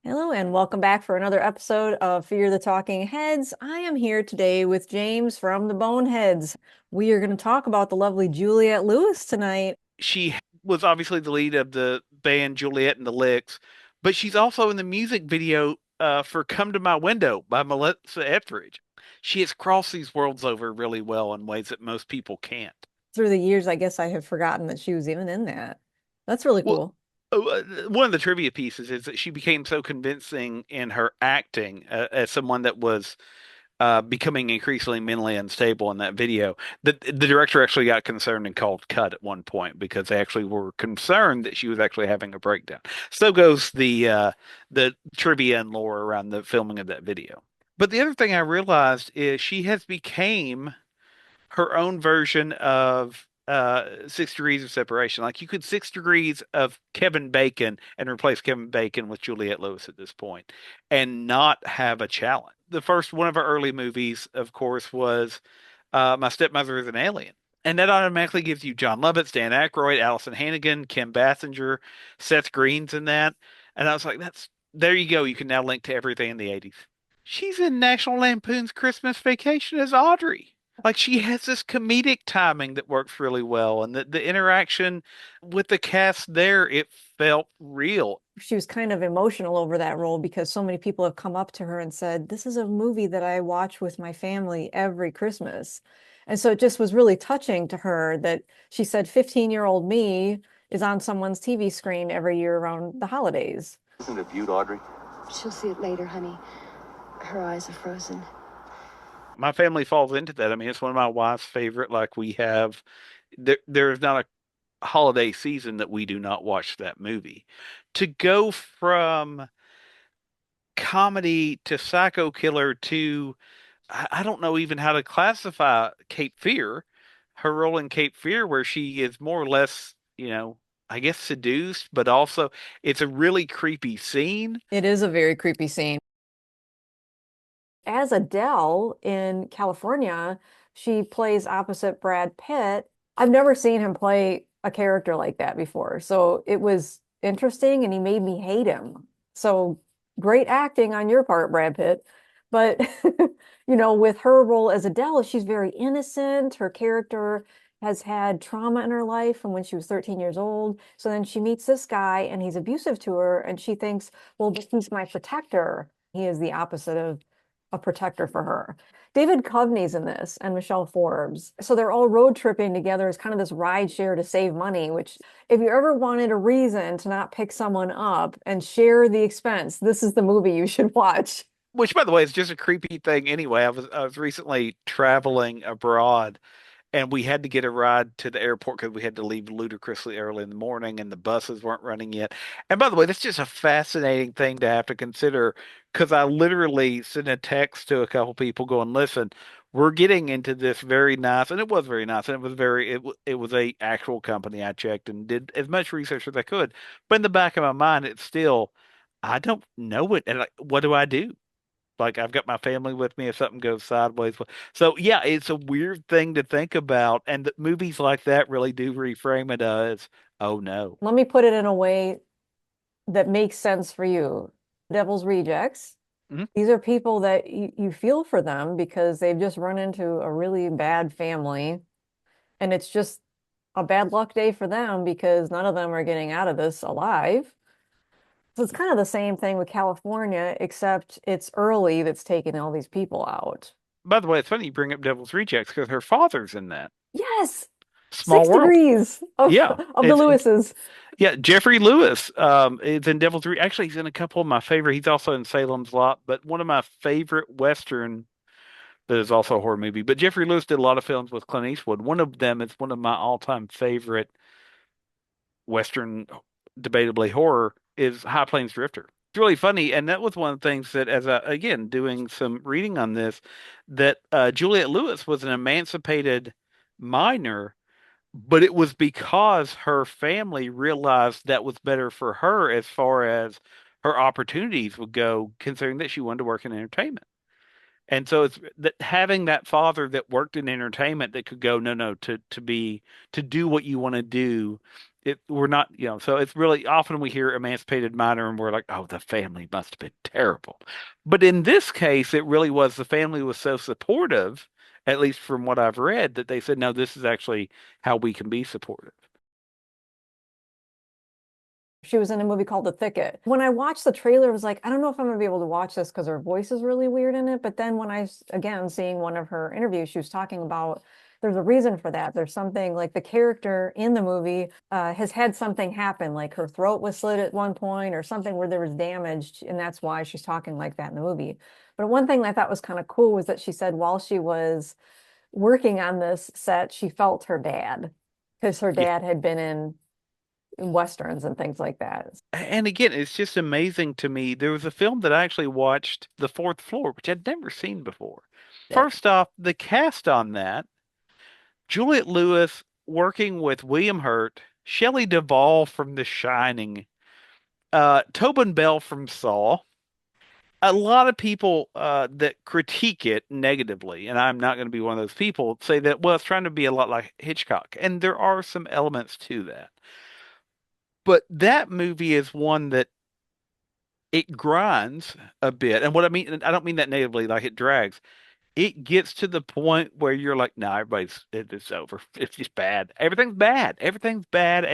Hello and welcome back for another episode of Fear the Talking Heads. I am here today with James from the Boneheads. We are going to talk about the lovely Juliette Lewis tonight. She was obviously the lead of the band Juliette and the Licks, but she's also in the music video for Come to My Window by Melissa Etheridge. She has crossed these worlds over really well in ways that most people can't. Through the years, I guess I have forgotten that she was even in that. That's really Well, cool. one of the trivia pieces is that she became so convincing in her acting as someone that was becoming increasingly mentally unstable in that video. The director actually got concerned and called cut at one point because they actually were concerned that she was actually having a breakdown. So goes the trivia and lore around the filming of that video. But the other thing I realized is she has became her own version of 6 degrees of separation. Like you could 6 degrees of Kevin Bacon and replace Kevin Bacon with Juliette Lewis at this point and not have a challenge. The first one of our early movies, of course, was My Stepmother is an Alien. And that automatically gives you John Lovitz, Dan Aykroyd, Allison Hannigan, Kim Basinger, Seth Green's in that. And I was like, that's there you go. You can now link to everything in the 80s. She's in National Lampoon's Christmas Vacation as Audrey. Like she has this comedic timing that works really well, and the interaction with the cast there, it felt real. She was kind of emotional over that role because so many people have come up to her and said, "This is a movie that I watch with my family every Christmas." And so it just was really touching to her that she said 15-year-old me is on someone's TV screen every year around the holidays. Isn't it viewed, Audrey? She'll see it later, honey. Her eyes are frozen. My family falls into that. I mean, it's one of my wife's favorite. Like we have, there's not a holiday season that we do not watch that movie. To go from comedy to psycho killer to I don't know even how to classify Cape Fear, her role in Cape Fear, where she is more or less, I guess seduced, but also it's a really creepy scene. It is a very creepy scene. As Adele in California, she plays opposite Brad Pitt. I've never seen him play a character like that before. So it was interesting and he made me hate him. So great acting on your part, Brad Pitt. But, with her role as Adele, she's very innocent. Her character has had trauma in her life from when she was 13 years old. So then she meets this guy and he's abusive to her and she thinks, well, but he's my protector. He is the opposite of a protector for her. David Coveney's in this and Michelle Forbes. So they're all road tripping together as kind of this ride share to save money, which if you ever wanted a reason to not pick someone up and share the expense, this is the movie you should watch. Which, by the way, is just a creepy thing anyway. I was recently traveling abroad and we had to get a ride to the airport because we had to leave ludicrously early in the morning and the buses weren't running yet. And by the way, that's just a fascinating thing to have to consider because I literally sent a text to a couple people going, listen, we're getting into this very nice, and it was very nice, and it was a actual company. I checked and did as much research as I could. But in the back of my mind, it's still, I don't know it. And like, what do I do? Like I've got my family with me if something goes sideways. So yeah, it's a weird thing to think about, and movies like that really do reframe it as, oh no. Let me put it in a way that makes sense for you. Devil's Rejects. Mhm. These are people that you feel for them because they've just run into a really bad family. And it's just a bad luck day for them because none of them are getting out of this alive. So it's kind of the same thing with California, except it's early that's taking all these people out. By the way, it's funny you bring up Devil's Rejects because her father's in that. Yes, Small six world. degrees of Yeah, of the it's Lewises. yeah. Jeffrey Lewis is in Devil's Rejects. Actually, he's in a couple of my favorite. He's also in Salem's Lot, but one of my favorite Western that is also a horror movie. But Jeffrey Lewis did a lot of films with Clint Eastwood. One of them is one of my all-time favorite Western, debatably horror, is High Plains Drifter. It's really funny, and that was one of the things that, as I again doing some reading on this, that Juliette Lewis was an emancipated minor, but it was because her family realized that was better for her as far as her opportunities would go, considering that she wanted to work in entertainment. And so it's that having that father that worked in entertainment that could go, no, no, to do what you want to do. We're not, so it's really often we hear emancipated minor and we're like, oh, the family must have been terrible. But in this case, it really was the family was so supportive, at least from what I've read, that they said, no, this is actually how we can be supportive. She was in a movie called The Thicket. When I watched the trailer, I was like, I don't know if I'm gonna be able to watch this because her voice is really weird in it. But then when again, seeing one of her interviews, she was talking about there's a reason for that. There's something like the character in the movie has had something happen, like her throat was slit at one point or something where there was damage, and that's why she's talking like that in the movie. But one thing I thought was kind of cool was that she said while she was working on this set, she felt her dad because her Yeah. dad had been in westerns and things like that. And again, it's just amazing to me. There was a film that I actually watched, The Fourth Floor, which I'd never seen before. First off, the cast on that, Juliette Lewis working with William Hurt, Shelley Duvall from The Shining, Tobin Bell from Saw. A lot of people that critique it negatively, and I'm not going to be one of those people, say that, well, it's trying to be a lot like Hitchcock. And there are some elements to that. But that movie is one that it grinds a bit. And what I mean, I don't mean that negatively, like it drags. It gets to the point where you're like, no, it's over. It's just bad. Everything's bad. Everything's bad.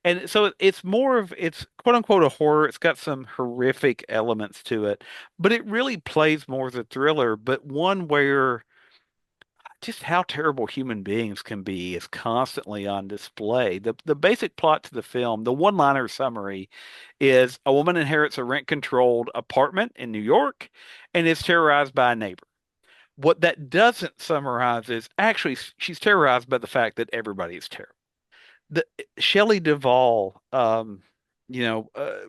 And so it's more of it's quote unquote a horror. It's got some horrific elements to it, but it really plays more as a thriller, but one where just how terrible human beings can be is constantly on display. The basic plot to the film, the one-liner summary is a woman inherits a rent-controlled apartment in New York and is terrorized by a neighbor. What that doesn't summarize is actually she's terrorized by the fact that everybody is terrible. The Shelley Duvall,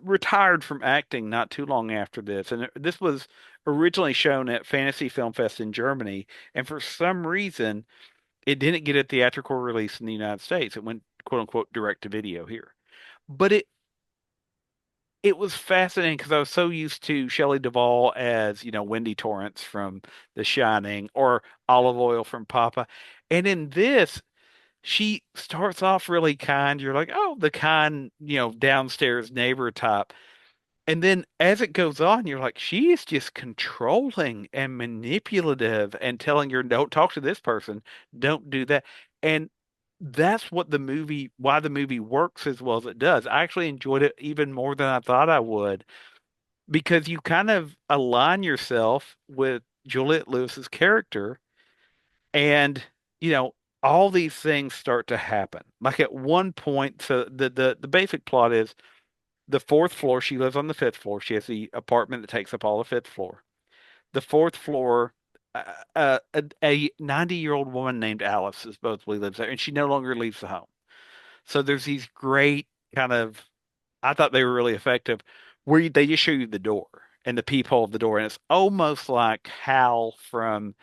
retired from acting not too long after this, and this was originally shown at Fantasy Film Fest in Germany, and for some reason it didn't get a theatrical release in the United States. It went quote unquote direct to video here. But it was fascinating because I was so used to Shelley Duvall as, Wendy Torrance from The Shining or Olive Oil from Papa. And in this, she starts off really kind. You're like, oh, the kind, downstairs neighbor type. And then as it goes on, you're like, she is just controlling and manipulative and telling her, don't talk to this person, don't do that. And that's why the movie works as well as it does. I actually enjoyed it even more than I thought I would because you kind of align yourself with Juliette Lewis's character and, you know, all these things start to happen. Like at one point, so the basic plot is the fourth floor, she lives on the fifth floor. She has the apartment that takes up all the fifth floor. The fourth floor, a 90-year-old woman named Alice supposedly lives there, and she no longer leaves the home. So there's these great kind of, I thought they were really effective, where they just show you the door and the peephole of the door, and it's almost like Hal from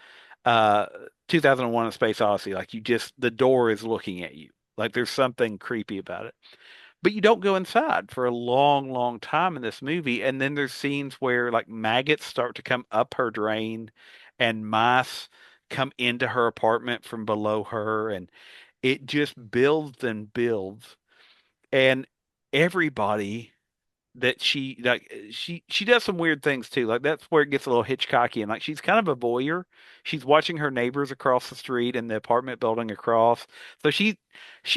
uh 2001: A Space Odyssey. Like the door is looking at you. Like there's something creepy about it. But you don't go inside for a long, long time in this movie. And then there's scenes where like maggots start to come up her drain and mice come into her apartment from below her. And it just builds and builds. And everybody that she does some weird things too. Like that's where it gets a little Hitchcocky and like she's kind of a voyeur. She's watching her neighbors across the street and the apartment building across. So she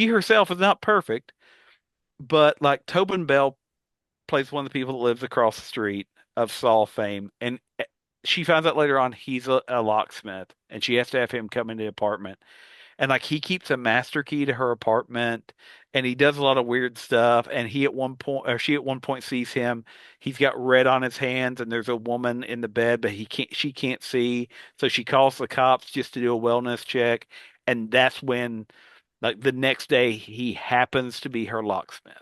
herself is not perfect, but like Tobin Bell plays one of the people that lives across the street of Saul fame, and she finds out later on he's a locksmith, and she has to have him come into the apartment. And like he keeps a master key to her apartment, and he does a lot of weird stuff. And he at one point, or she at one point sees him. He's got red on his hands, and there's a woman in the bed, but she can't see. So she calls the cops just to do a wellness check, and that's when, like the next day, he happens to be her locksmith.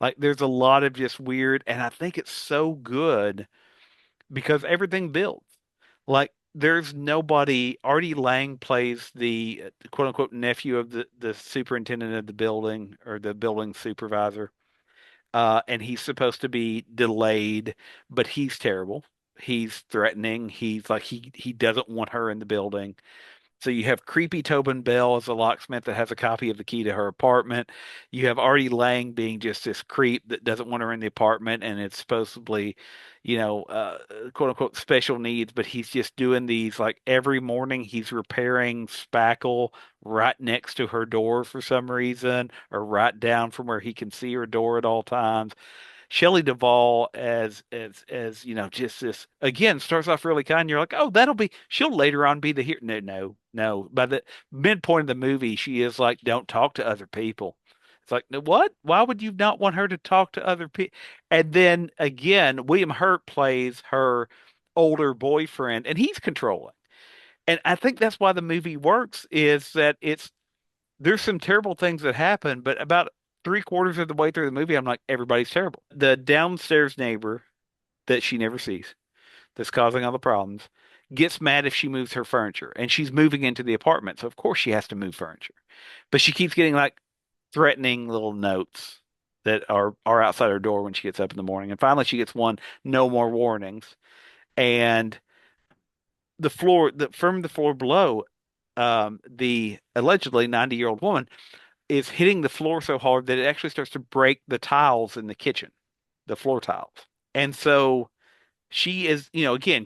Like there's a lot of just weird, and I think it's so good because everything builds. Like there's nobody. Artie Lang plays the quote unquote nephew of the superintendent of the building or the building supervisor. And he's supposed to be delayed, but he's terrible. He's threatening. He's like he doesn't want her in the building. So you have creepy Tobin Bell as a locksmith that has a copy of the key to her apartment. You have Artie Lang being just this creep that doesn't want her in the apartment, and it's supposedly, quote unquote special needs, but he's just doing these like every morning he's repairing spackle right next to her door for some reason, or right down from where he can see her door at all times. Shelley Duvall as just this again starts off really kind. You're like, oh, she'll later on be the hero. No, no, no. By the midpoint of the movie, she is like, don't talk to other people. It's like, "No, what? Why would you not want her to talk to other people?" And then again, William Hurt plays her older boyfriend, and he's controlling. And I think that's why the movie works is that there's some terrible things that happen, but about three-quarters of the way through the movie, I'm like, everybody's terrible. The downstairs neighbor that she never sees, that's causing all the problems, gets mad if she moves her furniture, and she's moving into the apartment, so of course she has to move furniture. But she keeps getting like threatening little notes that are outside her door when she gets up in the morning. And finally she gets one, no more warnings. And from the floor below, the allegedly 90-year-old woman is hitting the floor so hard that it actually starts to break the tiles in the kitchen, the floor tiles. And so she is, again,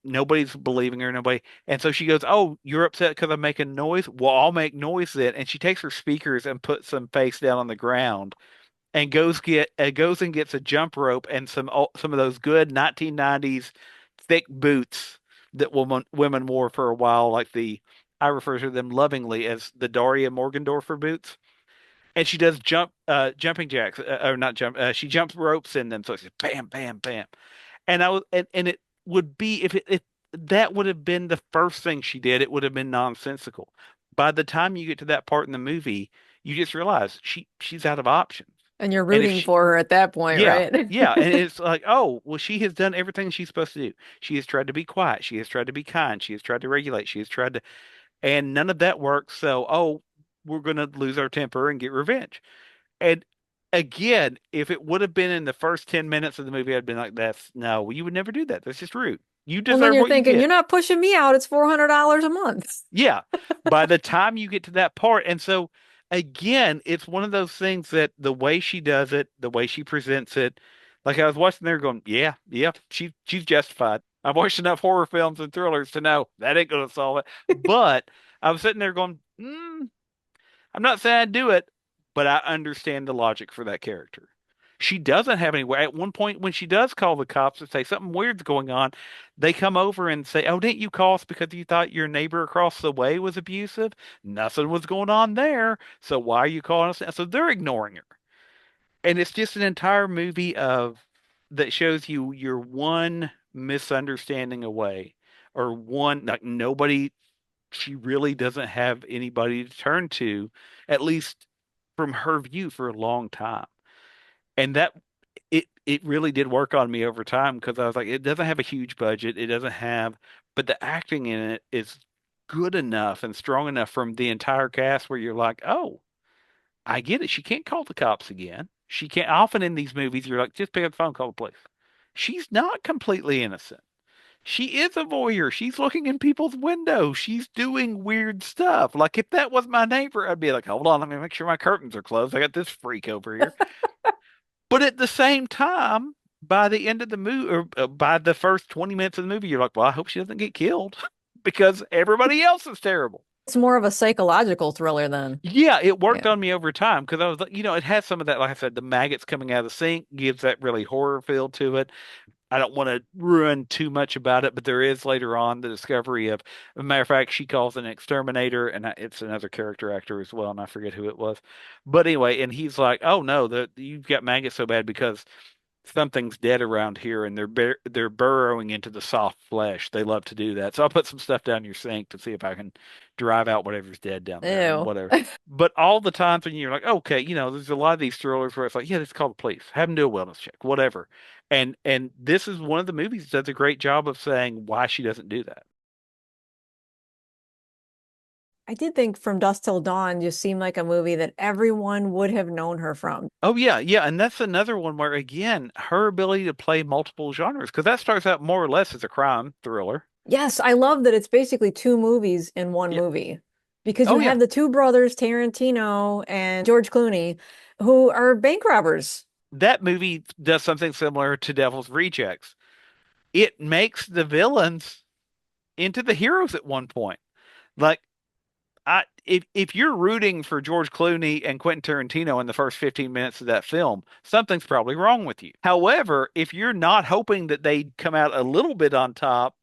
nobody's believing her, nobody. And so she goes, "Oh, you're upset because I'm making noise? Well, I'll make noise then." And she takes her speakers and puts them face down on the ground and goes and gets a jump rope and some of those good 1990s thick boots that women wore for a while, like I refer to them lovingly as the Daria Morgendorffer boots. And she does jumping jacks, or not jump. She jumps ropes in them, so it's just bam, bam, bam. And it would be if that would have been the first thing she did, it would have been nonsensical. By the time you get to that part in the movie, you just realize she's out of options. And you're And if rooting she, for her at that point, yeah, right? yeah, and it's like, oh, well, she has done everything she's supposed to do. She has tried to be quiet. She has tried to be kind. She has tried to regulate. She has tried to, and none of that works. So, oh, we're going to lose our temper and get revenge. And again, if it would have been in the first 10 minutes of the movie, I'd been like, that's no, you would never do that. That's just rude. You Well, then deserve you're what you thinking, you're get. not pushing me out. It's $400 a month. Yeah. By the time you get to that part, and so again, it's one of those things that the way she does it, the way she presents it, like I was watching there going, yeah, yeah, she's justified. I've watched enough horror films and thrillers to know that ain't gonna solve it. But I was sitting there going, I'm not saying I'd do it, but I understand the logic for that character. She doesn't have any way. At one point, when she does call the cops and say something weird's going on, they come over and say, "Oh, didn't you call us because you thought your neighbor across the way was abusive? Nothing was going on there. So why are you calling us?" So they're ignoring her. And it's just an entire movie of that shows you you're one misunderstanding away, or one like nobody she really doesn't have anybody to turn to, at least from her view, for a long time. And that it really did work on me over time because I was like, it doesn't have a huge budget, it doesn't have, but the acting in it is good enough and strong enough from the entire cast where you're like, oh, I get it. She can't call the cops again. She can't. Often in these movies, you're like, just pick up the phone, call the police. She's not completely innocent. She is a voyeur. She's looking in people's windows. She's doing weird stuff. Like if that was my neighbor, I'd be like, hold on, let me make sure my curtains are closed. I got this freak over here. But at the same time, by the end of the movie, or by the first 20 minutes of the movie, you're like, well, I hope she doesn't get killed because everybody else is terrible. It's more of a psychological thriller then. Yeah, it worked Yeah. on me over time because I was like, it has some of that, like I said, the maggots coming out of the sink gives that really horror feel to it. I don't want to ruin too much about it, but there is later on the discovery of, as a matter of fact, she calls an exterminator, and it's another character actor as well, and I forget who it was. But anyway, and he's like, "Oh no, you've got maggots so bad because something's dead around here, and they're burrowing into the soft flesh. They love to do that. So I'll put some stuff down your sink to see if I can drive out whatever's dead down there and Ew. whatever." But all the times when you're like, okay, there's a lot of these thrillers where it's like, yeah, let's call the police, have them do a wellness check, whatever. And this is one of the movies that does a great job of saying why she doesn't do that. I did think From Dusk Till Dawn just seemed like a movie that everyone would have known her from. Oh yeah, yeah, and that's another one where again, her ability to play multiple genres, because that starts out more or less as a crime thriller. Yes, I love that it's basically two movies in one Yeah. movie because you Oh yeah. have the two brothers, Tarantino and George Clooney, who are bank robbers. That movie does something similar to Devil's Rejects. It makes the villains into the heroes at one point. Like if you're rooting for George Clooney and Quentin Tarantino in the first 15 minutes of that film, something's probably wrong with you. However, if you're not hoping that they come out a little bit on top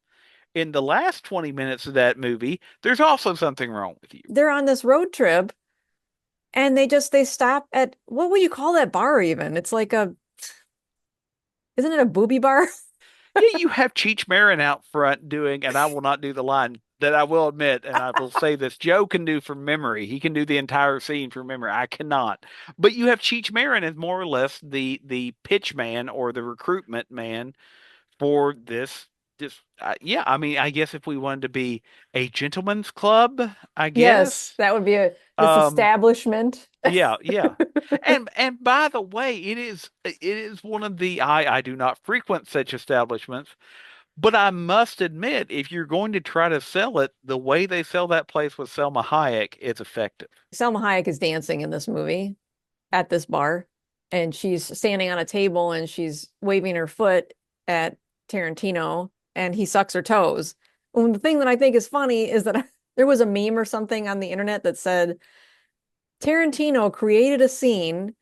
in the last 20 minutes of that movie, there's also something wrong with you. They're on this road trip and they stop at what would you call that bar even? It's like a isn't it a booby bar? Yeah, you have Cheech Marin out front doing, and I will not do the line that I will admit, and I will say this, Joe can do from memory. He can do the entire scene from memory. I cannot. But you have Cheech Marin as more or less the pitch man or the recruitment man for this yeah, I mean, I guess if we wanted to be a gentleman's club, I Yes, guess. that would be a this Um establishment. yeah, yeah. And by the way, it is one of the I do not frequent such establishments, but I must admit, if you're going to try to sell it, the way they sell that place with Selma Hayek is effective. Selma Hayek is dancing in this movie at this bar, and she's standing on a table and she's waving her foot at Tarantino, and he sucks her toes. And the thing that I think is funny is that there was a meme or something on the internet that said Tarantino created a scene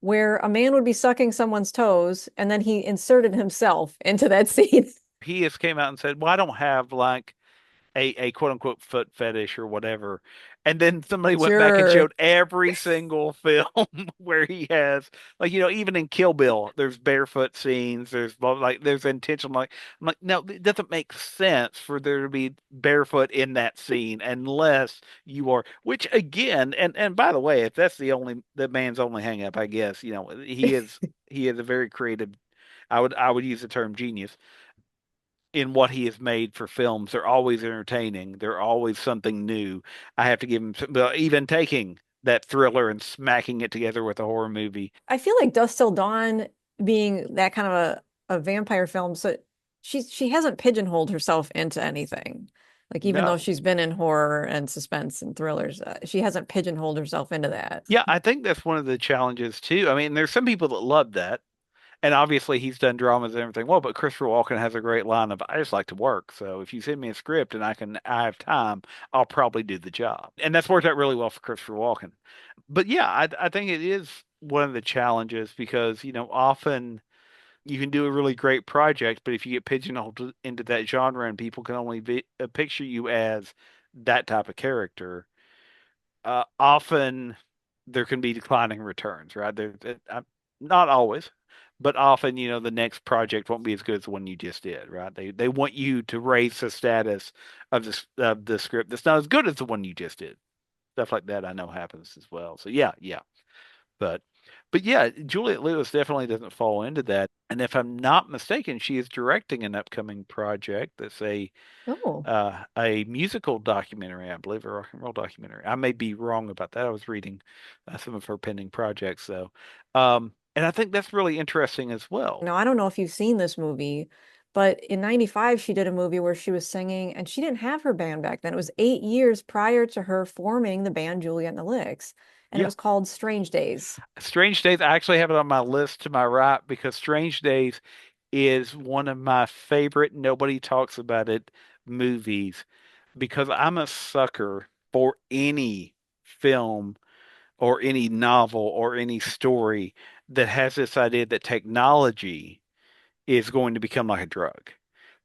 where a man would be sucking someone's toes, and then he inserted himself into that scene. He has came out and said, "Well, I don't have like a quote unquote foot fetish or whatever." And then somebody went back and Sure. showed every single film where he has, like, even in Kill Bill, there's barefoot scenes, there's intentional, like, I'm like, no, it doesn't make sense for there to be barefoot in that scene unless you are, which again, and by the way, if that's the man's only hang up, I guess, he is a very creative, I would use the term genius in what he has made for films. They're always entertaining. They're always something new. I have to give him even taking that thriller and smacking it together with a horror movie. I feel like Dust Till Dawn being that kind of a vampire film, so she hasn't pigeonholed herself into anything. Like even though No. she's been in horror and suspense and thrillers, she hasn't pigeonholed herself into that. Yeah, I think that's one of the challenges too. I mean, there's some people that love that. And obviously he's done dramas and everything. Well, but Christopher Walken has a great line of, I just like to work. So if you send me a script and I have time, I'll probably do the job. And that's worked out really well for Christopher Walken. But yeah, I think it is one of the challenges because, often you can do a really great project, but if you get pigeonholed into that genre and people can only picture you as that type of character, often there can be declining returns, right? Not always, but often, the next project won't be as good as the one you just did, right? They want you to raise the status of the script that's not as good as the one you just did. Stuff like that I know happens as well. So yeah, yeah. But but yeah, Juliette Lewis definitely doesn't fall into that. And if I'm not mistaken, she is directing an upcoming project that's Oh, a musical documentary, I believe, a rock and roll documentary. I may be wrong about that. I was reading some of her pending projects, though. And I think that's really interesting as well. now I don't know if you've seen this movie, but in '95 she did a movie where she was singing, and she didn't have her band back then. It was 8 years prior to her forming the band Juliette and the Licks, and it Yeah. was called Strange Days. Strange Days, I actually have it on my list to my right because Strange Days is one of my favorite nobody talks about it movies because I'm a sucker for any film or any novel or any story that has this idea that technology is going to become like a drug,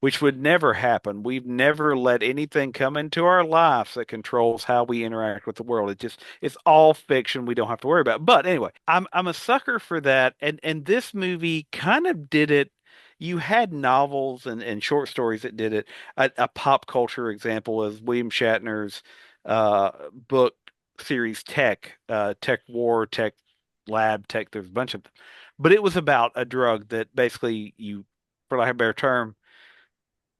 which would never happen. We've never let anything come into our lives that controls how we interact with the world. It's all fiction. We don't have to worry about it. But anyway, I'm a sucker for that. And this movie kind of did it. You had novels and short stories that did it. A pop culture example is William Shatner's book series Tech War, Tech Lab, Tech. There's a bunch of but it was about a drug that basically for lack of a better term,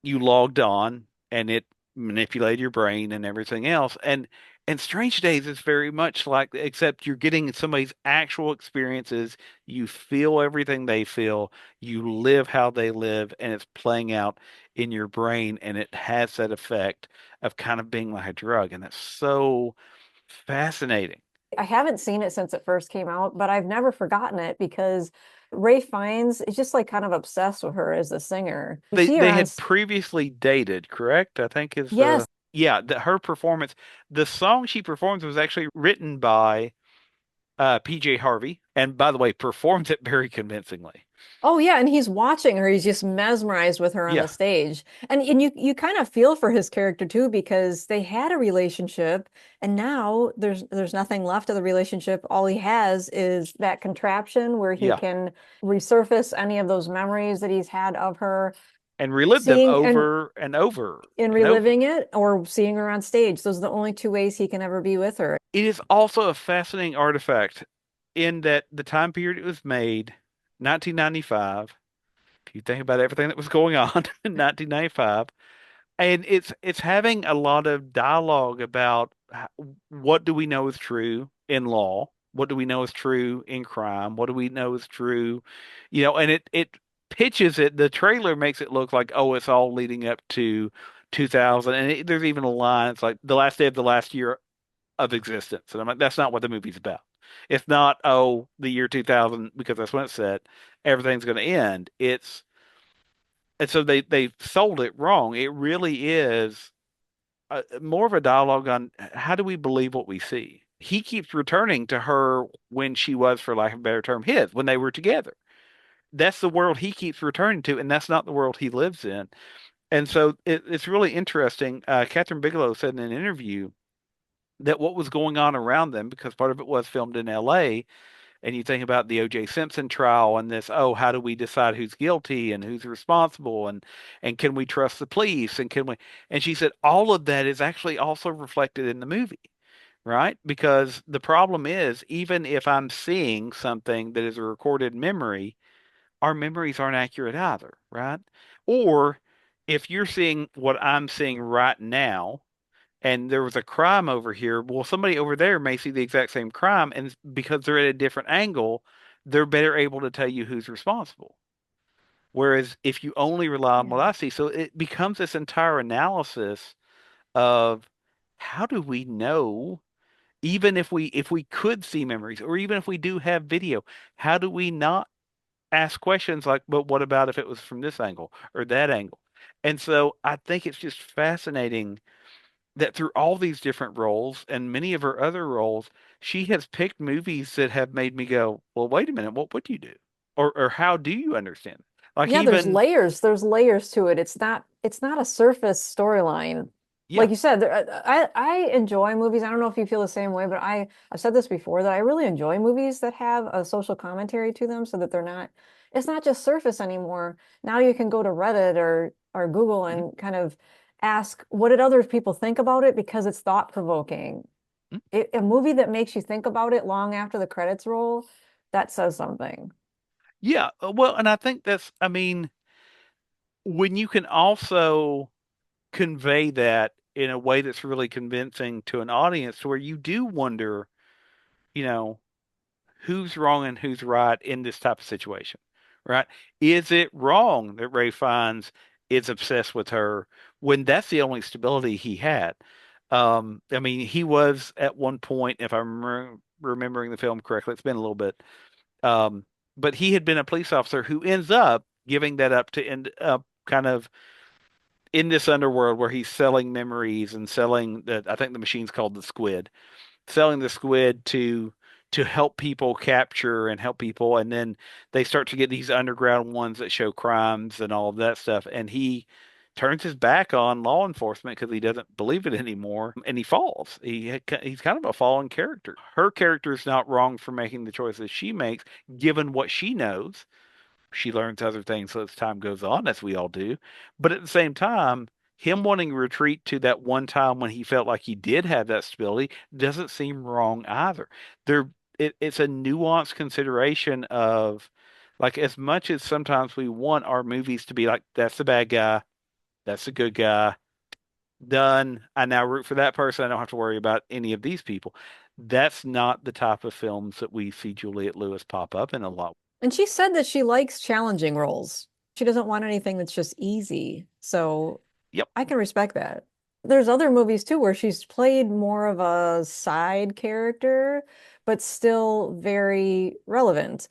you logged on and it manipulated your brain and everything else. And And Strange Days is very much like, except you're getting somebody's actual experiences. You feel everything they feel. You live how they live, and it's playing out in your brain, and it has that effect of kind of being like a drug. And that's so fascinating. I haven't seen it since it first came out, but I've never forgotten it because Ray Fiennes is just like kind of obsessed with her as a singer. You They see her they on, had previously dated, correct? I think is yes. yeah, her performance, the song she performs was actually written by PJ Harvey, and by the way, performs it very convincingly. Oh yeah, and he's watching her. He's just mesmerized with her on the Yeah, stage. And you kind of feel for his character too because they had a relationship and now there's nothing left of the relationship. All he has is that contraption where he yeah. can resurface any of those memories that he's had of her, And relive them seeing and over and over in and over. reliving it or seeing her on stage. Those are the only two ways he can ever be with her. It is also a fascinating artifact in that the time period it was made, 1995. If you think about everything that was going on in 1995, and it's having a lot of dialogue about what do we know is true in law, what do we know is true in crime, what do we know is true, and it pitches it. The trailer makes it look like, oh, it's all leading up to 2000, and there's even a line. It's like the last day of the last year of existence, and I'm like, that's not what the movie's about. It's not, oh, the year 2000 because that's when it's set. Everything's going to end. And so they sold it wrong. It really is more of a dialogue on how do we believe what we see. He keeps returning to her when she was, for lack of a better term, his, when they were together. That's the world he keeps returning to, and that's not the world he lives in. And so it's really interesting. Catherine Bigelow said in an interview that what was going on around them, because part of it was filmed in LA, and you think about the O.J. Simpson trial and this, oh, how do we decide who's guilty and who's responsible and can we trust the police and can we and she said all of that is actually also reflected in the movie, right? Because the problem is even if I'm seeing something that is a recorded memory, our memories aren't accurate either, right? Or if you're seeing what I'm seeing right now, and there was a crime over here. Well, somebody over there may see the exact same crime, and because they're at a different angle, they're better able to tell you who's responsible. Whereas if you only rely on what Yeah. I see, so it becomes this entire analysis of how do we know, even if we could see memories, or even if we do have video, how do we not ask questions like, but what about if it was from this angle or that angle? And so I think it's just fascinating that through all these different roles and many of her other roles, she has picked movies that have made me go, well, wait a minute, what would you do? Or how do you understand it? Like Yeah, there's even, layers. There's layers to it. It's not a surface storyline. yeah, Like you said, I enjoy movies. I don't know if you feel the same way, but I've said this before that I really enjoy movies that have a social commentary to them so that it's not just surface anymore. Now you can go to Reddit or Google mhm, and kind of ask what did other people think about it because it's thought provoking. mhm. A movie that makes you think about it long after the credits roll, that says something. Yeah, well, and I think that's, I mean, when you can also convey that in a way that's really convincing to an audience where you do wonder, you know, who's wrong and who's right in this type of situation, right? Is it wrong that Ray Fiennes is obsessed with her when that's the only stability he had? I mean, he was at one point, if I'm remembering the film correctly, it's been a little bit, um, but he had been a police officer who ends up giving that up to end up kind of in this underworld where he's selling memories and selling I think the machine's called the squid, selling the squid to help people capture and help people, and then they start to get these underground ones that show crimes and all of that stuff, and he turns his back on law enforcement because he doesn't believe it anymore, and he falls. He's kind of a fallen character. Her character is not wrong for making the choices she makes given what she knows. She learns other things as time goes on, as we all do. But at the same time, him wanting to retreat to that one time when he felt like he did have that stability doesn't seem wrong either. There, it's a nuanced consideration of like as much as sometimes we want our movies to be like, that's the bad guy, that's the good guy, Done. I now root for that person. I don't have to worry about any of these people. That's not the type of films that we see Juliette Lewis pop up in a lot. And she said that she likes challenging roles. She doesn't want anything that's just easy. So Yep. I can respect that. There's other movies too where she's played more of a side character, but still very relevant.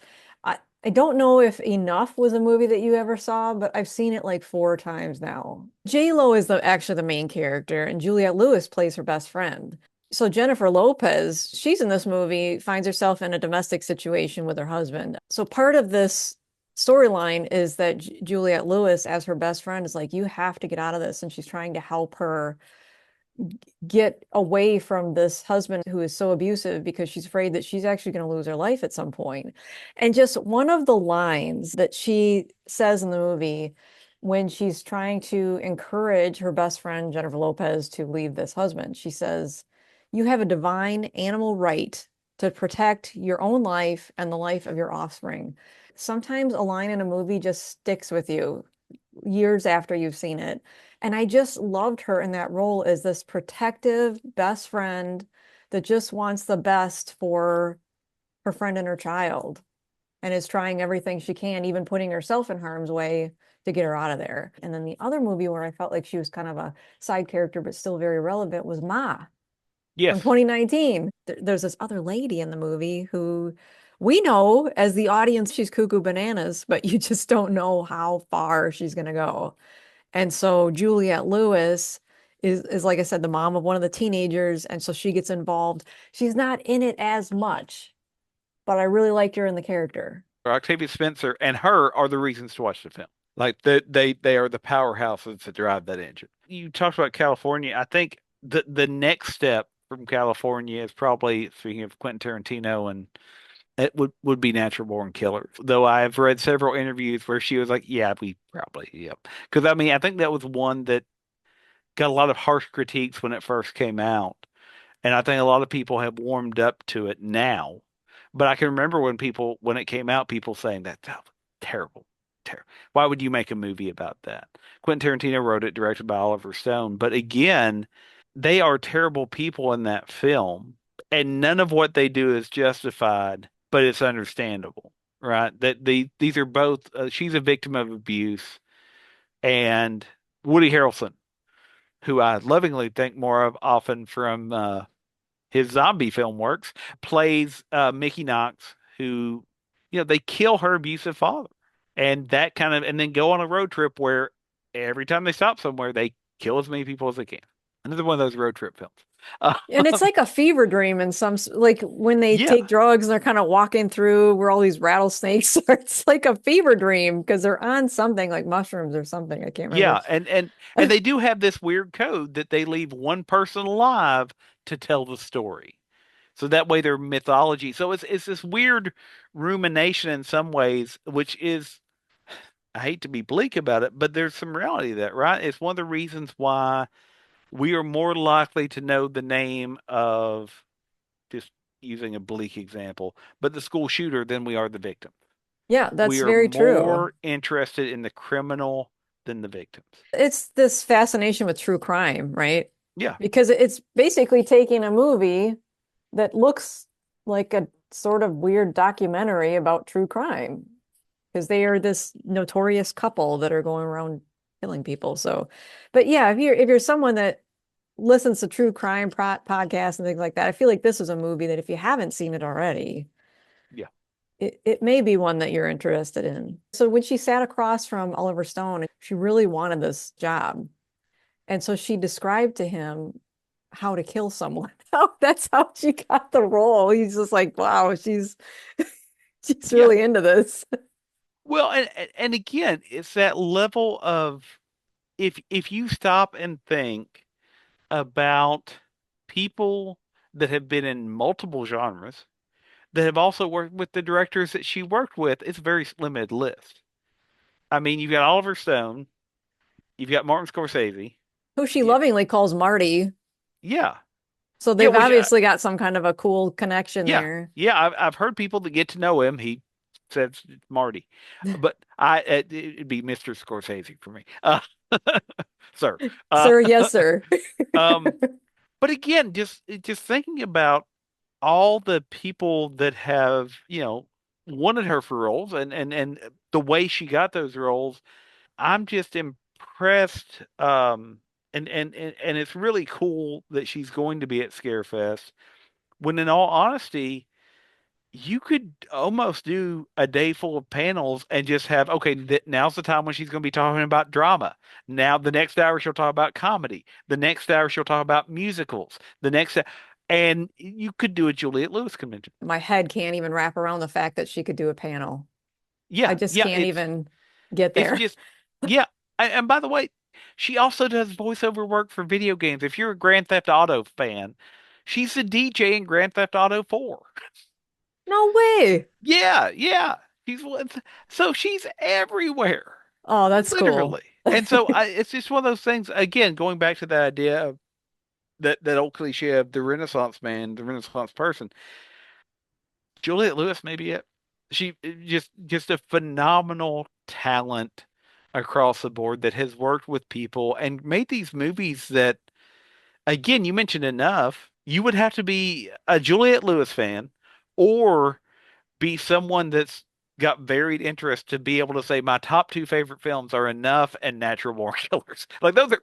I don't know if Enough was a movie that you ever saw, but I've seen it like 4 times now. J-Lo is actually the main character, and Juliette Lewis plays her best friend. So Jennifer Lopez, she's in this movie, finds herself in a domestic situation with her husband. So part of this storyline is that Juliette Lewis, as her best friend, is like, you have to get out of this. And she's trying to help her get away from this husband who is so abusive because she's afraid that she's actually going to lose her life at some point. And just one of the lines that she says in the movie when she's trying to encourage her best friend, Jennifer Lopez, to leave this husband, she says, "You have a divine animal right to protect your own life and the life of your offspring." Sometimes a line in a movie just sticks with you years after you've seen it. And I just loved her in that role as this protective best friend that just wants the best for her friend and her child and is trying everything she can, even putting herself in harm's way to get her out of there. And then the other movie where I felt like she was kind of a side character, but still very relevant was Ma from Yes. 2019. There's this other lady in the movie who we know as the audience, she's cuckoo bananas, but you just don't know how far she's going to go. And so Juliette Lewis is like I said, the mom of one of the teenagers, and so she gets involved. She's not in it as much, but I really liked her in the character. Octavia Spencer and her are the reasons to watch the film. Like they are the powerhouses that drive that engine. You talked about California. I think the next step from California is probably, speaking of Quentin Tarantino, and it would be Natural Born Killers. Though I've read several interviews where she was like, "Yeah, we probably, yep." Because I mean, I think that was one that got a lot of harsh critiques when it first came out. And I think a lot of people have warmed up to it now. But I can remember when it came out, people saying that terrible, terrible. Why would you make a movie about that? Quentin Tarantino wrote it, directed by Oliver Stone. But again, they are terrible people in that film, and none of what they do is justified, but it's understandable, right? These are both. She's a victim of abuse, and Woody Harrelson, who I lovingly think more of often from his zombie film works, plays Mickey Knox, who, they kill her abusive father. And that kind of, and then go on a road trip where every time they stop somewhere, they kill as many people as they can. Another one of those road trip films. Uh, And it's like a fever dream in like when they yeah, take drugs and they're kind of walking through where all these rattlesnakes are. It's like a fever dream because they're on something like mushrooms or something. I can't remember. yeah. And they do have this weird code that they leave one person alive to tell the story. So that way their mythology. So it's this weird rumination in some ways, which is, I hate to be bleak about it, but there's some reality to that, right? It's one of the reasons why we are more likely to know the name of, just using a bleak example, but the school shooter than we are the victim. Yeah, We that's are very true. more interested in the criminal than the victims. It's this fascination with true crime, right? Yeah. Because it's basically taking a movie that looks like a sort of weird documentary about true crime because they are this notorious couple that are going around killing people. So, but yeah, if you're someone that listens to true crime podcasts and things like that, I feel like this is a movie that if you haven't seen it already, Yeah. it may be one that you're interested in. So when she sat across from Oliver Stone, she really wanted this job. And so she described to him how to kill someone. That's how she got the role. He's just like, wow, she's Yeah. really into this. Well, and again, it's that level of, if you stop and think about people that have been in multiple genres, that have also worked with the directors that she worked with, it's a very limited list. I mean, you've got Oliver Stone, you've got Martin Scorsese. Who she Yeah, lovingly calls Marty. yeah, So yeah. they've Which, obviously got some kind of a cool connection yeah, there. yeah. I've heard people that get to know him. He says it's Marty, but it'd be Mr. Scorsese for me. Sir. Uh, Sir, yes, sir. um, but again, just thinking about all the people that have, wanted her for roles and the way she got those roles, I'm just impressed. And it's really cool that she's going to be at Scarefest. When in all honesty, you could almost do a day full of panels and just have, okay, now's the time when she's going to be talking about drama. Now, the next hour she'll talk about comedy. The next hour she'll talk about musicals. And you could do a Juliette Lewis convention. My head can't even wrap around the fact that she could do a panel. I Yeah, just yeah, can't even get it's there. just, yeah. And by the way, she also does voiceover work for video games. If you're a Grand Theft Auto fan, she's the DJ in Grand Theft Auto 4. No way. Yeah, yeah. So she's everywhere, Oh, that's cool. literally. And so it's just one of those things. Again, going back to that idea of that old cliche of the Renaissance man, the Renaissance person. Juliette Lewis may be it. She just a phenomenal talent across the board that has worked with people and made these movies that, again, you mentioned enough. You would have to be a Juliette Lewis fan or be someone that's got varied interests to be able to say my top two favorite films are Enough and Natural Born Killers. Like those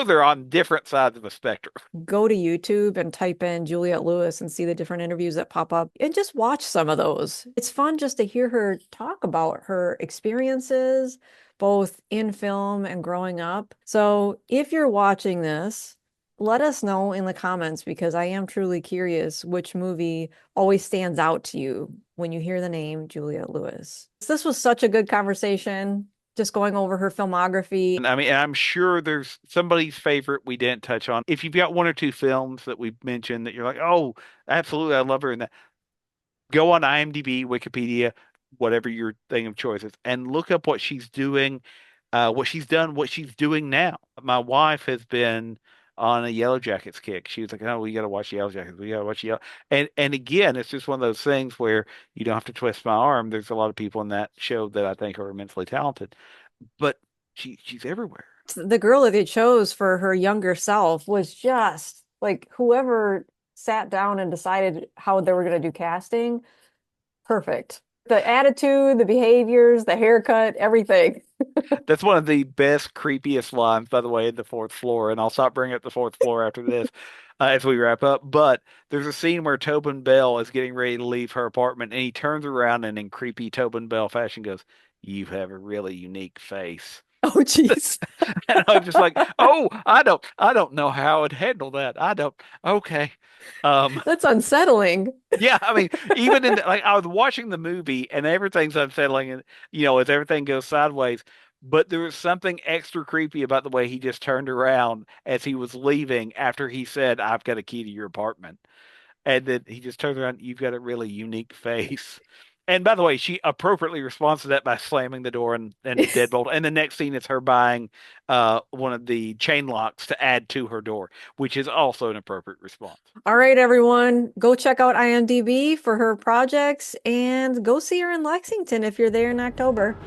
are on different sides of a spectrum. Go to YouTube and type in Juliette Lewis and see the different interviews that pop up and just watch some of those. It's fun just to hear her talk about her experiences, both in film and growing up. So if you're watching this, let us know in the comments because I am truly curious which movie always stands out to you when you hear the name Juliette Lewis. This was such a good conversation, just going over her filmography. And I mean, I'm sure there's somebody's favorite we didn't touch on. If you've got one or two films that we've mentioned that you're like, oh, absolutely, I love her in that, go on IMDb, Wikipedia, whatever your thing of choice is, and look up what she's doing, what she's done, what she's doing now. My wife has been on a Yellow Jackets kick. She was like, "Oh, we got to watch Yellow Jackets. We got to watch Yellow." And again, it's just one of those things where you don't have to twist my arm. There's a lot of people in that show that I think are immensely talented, but she's everywhere. The girl that they chose for her younger self was just like whoever sat down and decided how they were going to do casting, perfect. The attitude, the behaviors, the haircut, everything. That's one of the best, creepiest lines, by the way, in the fourth floor. And I'll stop bringing up the fourth floor after this, as we wrap up. But there's a scene where Tobin Bell is getting ready to leave her apartment, and he turns around and in creepy Tobin Bell fashion goes, "You have a really unique face." Oh, jeez. And I'm just like, "Oh, I don't know how I'd handle that. I don't. Okay." Um, That's unsettling. yeah, I mean, even in like I was watching the movie and everything's unsettling and as everything goes sideways, but there was something extra creepy about the way he just turned around as he was leaving after he said, "I've got a key to your apartment." And then he just turns around, "You've got a really unique face." And by the way, she appropriately responds to that by slamming the door and deadbolt. And the next scene is her buying one of the chain locks to add to her door, which is also an appropriate response. All right, everyone, go check out IMDb for her projects and go see her in Lexington if you're there in October.